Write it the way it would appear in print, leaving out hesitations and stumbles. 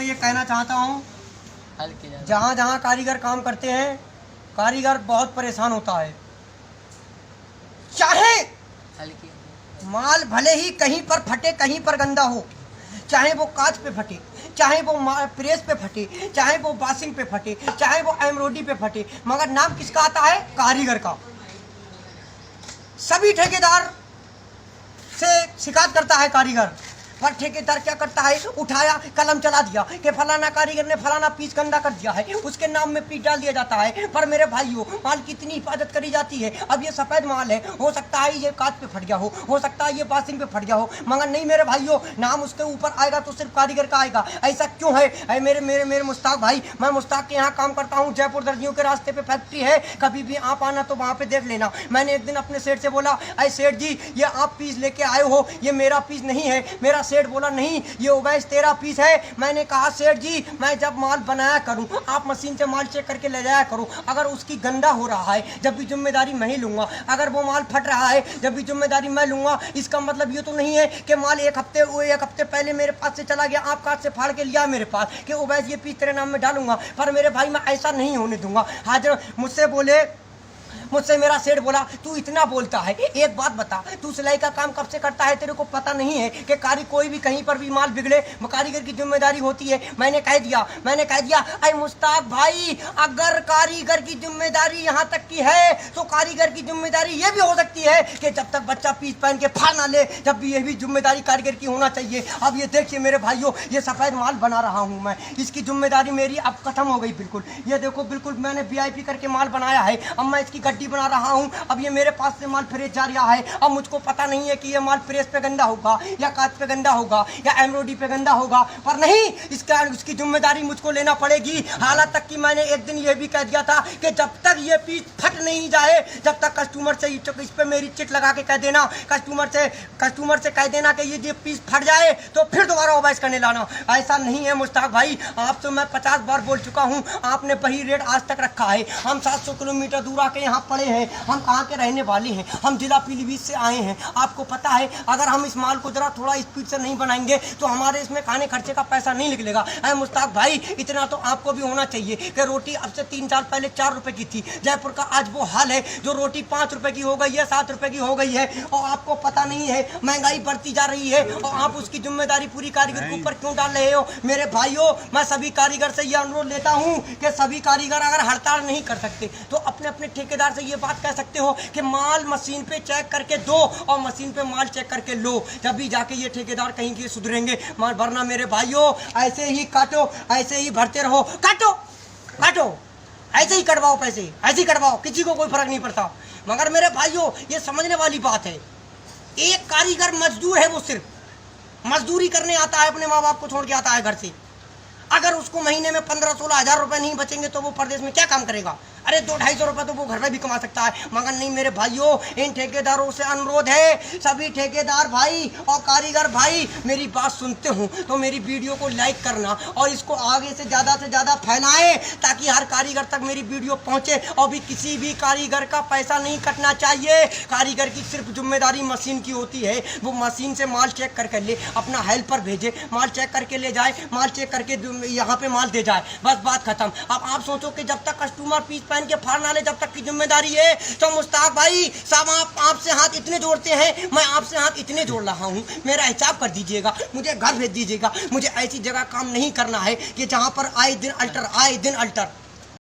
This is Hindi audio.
मैं ये कहना चाहता हूँ, जहाँ जहाँ कारीगर काम करते हैं, कारीगर बहुत परेशान होता है। चाहे माल भले ही कहीं पर फटे, कहीं पर गंदा हो, चाहे वो कांच पे फटे, चाहे वो प्रेस पे फटे, चाहे वो वॉशिंग पे फटे, चाहे वो एम्ब्रॉयडरी पे फटे, मगर नाम किसका आता है? कारीगर का। सभी ठेकेदार से शिकायत करता है कारीगर, पर ठेकेदार क्या करता है? उठाया, कलम चला दिया कि फलाना कारीगर ने फलाना पीस गंदा कर दिया है, उसके नाम में पीस डाल दिया जाता है। पर मेरे भाइयों, माल की इतनी हिफाजत करी जाती है। अब ये सफेद माल है, हो सकता है ये कांच पे फट गया हो सकता है ये वॉशिंग पे फट गया हो, मगर नहीं मेरे भाइयों, नाम उसके ऊपर आएगा तो सिर्फ कारीगर का आएगा। ऐसा क्यों है? मेरे मेरे मेरे मुश्ताक भाई, मैं मुश्ताक के यहाँ काम करता हूँ, जयपुर दर्जियों के रास्ते पे फैक्ट्री है, कभी भी आप आना तो वहाँ पे देख लेना। मैंने एक दिन अपने सेठ से बोला, अरे सेठ जी, ये आप पीस लेके आए हो, ये मेरा पीस नहीं है। मेरा सेठ बोला, नहीं ये उवैस तेरा पीस है। मैंने कहा, सेठ जी, मैं जब माल बनाया करूं, आप मशीन से माल चेक करके ले जाया करो। अगर उसकी गंदा हो रहा है, जब भी जिम्मेदारी मैं ही लूंगा। अगर वो माल फट रहा है, जब भी जिम्मेदारी मैं लूंगा। इसका मतलब ये तो नहीं है कि माल एक हफ्ते पहले मेरे पास से चला गया, आप काट से फाड़ के लिया मेरे पास कि उवैस ये पीस तेरे नाम में डालूंगा। पर मेरे भाई, मैं ऐसा नहीं होने दूंगा। हाजिर मुझसे मेरा सेठ बोला, तू इतना बोलता है, एक बात बता, तू सिलाई का काम कब से करता है? तेरे को पता नहीं है कि कोई भी कहीं पर भी माल बिगड़े, कारीगर की जिम्मेदारी होती है। मैंने कह दिया, अरे मुश्ताक भाई, अगर कारीगर की जिम्मेदारी यहाँ तक की है तो कारीगर की जिम्मेदारी ये भी हो सकती है कि जब तक बच्चा पीस पहन के फाड़ ना ले, जब भी ये भी जिम्मेदारी कारीगर की होना चाहिए। अब ये देखिए मेरे भाइयों, ये सफेद माल बना रहा हूँ मैं, इसकी जिम्मेदारी मेरी अब खत्म हो गई बिल्कुल। ये देखो, बिल्कुल मैंने VIP करके माल बनाया है। अब मैं इसकी गड्डी बना रहा हूं। अब ये मेरे पास से माल प्रेस जा रहा है। अब मुझको पता नहीं है कि ये माल प्रेस पे गंदा होगा या कांच पे गंदा होगा या एम्ब्रॉयडरी पे गंदा होगा, पर नहीं, उसकी जिम्मेदारी मुझको लेना पड़ेगी। हालात तक कि मैंने एक दिन ये भी कह दिया था कि जब तक ये पीस फट नहीं जाए, जब तक कस्टमर से इस पे मेरी चिट लगा के कह देना, कस्टमर से कह देना कि ये पीस फट जाए तो फिर दोबारा ओवैस करने लाना। ऐसा नहीं है मुश्ताक भाई, आपसे मैं 50 बार बोल चुका हूँ, आपने वही रेट आज तक रखा है। हम 700 किलोमीटर दूर आके यहाँ पड़े हैं, हम कहाँ के रहने वाले हैं, हम जिला पीलीभीत से आए हैं। आपको पता है, अगर हम इस माल को जरा थोड़ा स्पीड से नहीं बनाएंगे तो हमारे इसमें खाने खर्चे का पैसा नहीं निकलेगा। अरे मुश्ताक भाई, इतना तो आपको भी होना चाहिए कि रोटी अब से 3 साल पहले 4 रुपए की थी। जयपुर का आज वो हाल है, जो रोटी 5 रुपए की हो गई है, 7 रुपए की हो गई है, और आपको पता नहीं है महंगाई बढ़ती जा रही है, और आप उसकी जिम्मेदारी पूरी कारीगर के ऊपर क्यों डाल रहे हो? मेरे भाइयों, मैं सभी कारीगर से यह अनुरोध लेता हूँ कि सभी कारीगर अगर हड़ताल नहीं कर सकते तो अपने अपने ठेकेदार से ये बात कह सकते हो कि माल मशीन पे चेक करके दो और मशीन पे माल चेक करके लो, जब भी जाके ये ठेकेदार कहीं के सुधरेंगे। माल भरना मेरे भाइयों, ऐसे ही काटो, ऐसे ही भरते रहो, काटो, ऐसे ही कटवाओ पैसे, ऐसे ही कटवाओ, किसी को कोई फर्क नहीं पड़ता। मगर मेरे भाइयों, ये समझने वाली बात है, एक कारीगर मजदूर है, वो सिर्फ मजदूरी करने आता है, अपने माँ बाप को छोड़ के आता है घर से। अगर उसको महीने में 15-16 हज़ार रुपए नहीं बचेंगे तो वो प्रदेश में क्या काम करेगा? अरे 200-250 रुपये तो वो घर में भी कमा सकता है। मगर नहीं मेरे भाइयों, इन ठेकेदारों से अनुरोध है, सभी ठेकेदार भाई और कारीगर भाई मेरी बात सुनते हो तो मेरी वीडियो को लाइक करना और इसको आगे से ज़्यादा फैलाएं, ताकि हर कारीगर तक मेरी वीडियो पहुंचे। और भी किसी भी कारीगर का पैसा नहीं कटना चाहिए। कारीगर की सिर्फ जिम्मेदारी मशीन की होती है, वो मशीन से माल चेक करके ले, अपना हेल्पर भेजे, माल चेक करके ले जाए, माल चेक करके यहाँ पे माल दे जाए, बस बात खत्म। अब आप सोचो कि जब तक कस्टमर पीस पहन के फाड़ ना ले, जब तक की जिम्मेदारी है, तो मुश्ताक भाई साहब, आप आपसे हाथ इतने जोड़ते हैं, मैं आपसे हाथ इतने जोड़ रहा हूँ, मेरा हिसाब कर दीजिएगा, मुझे घर भेज दीजिएगा। मुझे ऐसी जगह काम नहीं करना है कि जहाँ पर आए दिन अल्टर।